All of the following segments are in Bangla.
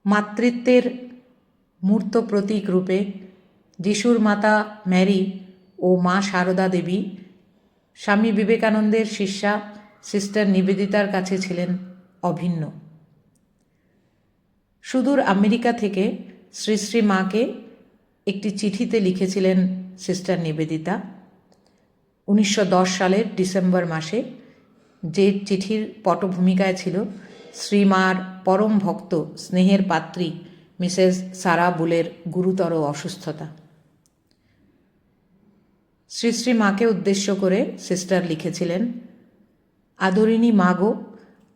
মাতৃত্বের মূর্ত প্রতীক রূপে যিশুর মাতা ম্যারি ও মা সারদা দেবী স্বামী বিবেকানন্দের শিষ্যা সিস্টার নিবেদিতার কাছে ছিলেন অভিন্ন। সুদূর আমেরিকা থেকে শ্রী শ্রী মাকে একটি চিঠিতে লিখেছিলেন সিস্টার নিবেদিতা 1910 সালের ডিসেম্বর মাসে, যে চিঠির পটভূমিকায় ছিল শ্রীমার পরম ভক্ত স্নেহের পাত্রী মিসেস সারা বুলের গুরুতর অসুস্থতা। শ্রী শ্রী মাকে উদ্দেশ্য করে সিস্টার লিখেছিলেন, আদরিণী মা গো,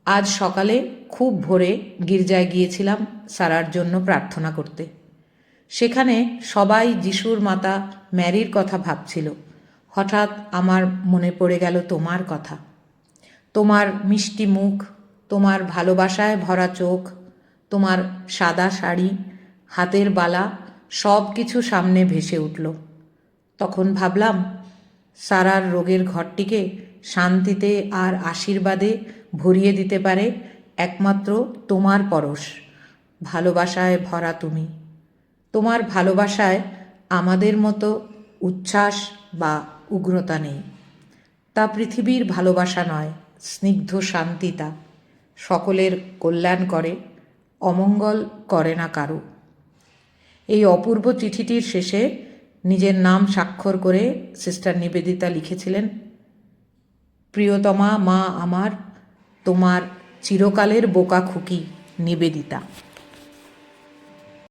আজ সকালে খুব ভোরে গির্জায় গিয়েছিলাম সারার জন্য প্রার্থনা করতে। সেখানে সবাই যিশুর মাতা ম্যারির কথা ভাবছিল। হঠাৎ আমার মনে পড়ে গেল তোমার কথা। তোমার মিষ্টি মুখ, তোমার ভালোবাসায় ভরা চোখ, তোমার সাদা শাড়ি, হাতের বালা, সব কিছু সামনে ভেসে উঠল। তখন ভাবলাম, সারার রোগের ঘরটিকে শান্তিতে আর আশীর্বাদে ভরিয়ে দিতে পারে একমাত্র তোমার পরশ। ভালোবাসায় ভরা তুমি। তোমার ভালোবাসায় আমাদের মতো উচ্ছ্বাস বা উগ্রতা নেই। তা পৃথিবীর ভালোবাসা নয়, স্নিগ্ধ শান্তি তা। সকলের কল্যাণ করে, অমঙ্গল করে না কারো। এই অপূর্ব চিঠিটির শেষে নিজের নাম স্বাক্ষর করে সিস্টার নিবেদিতা লিখেছিলেন, প্রিয়তমা মা আমার, তোমার চিরকালের বোকা খুকি নিবেদিতা।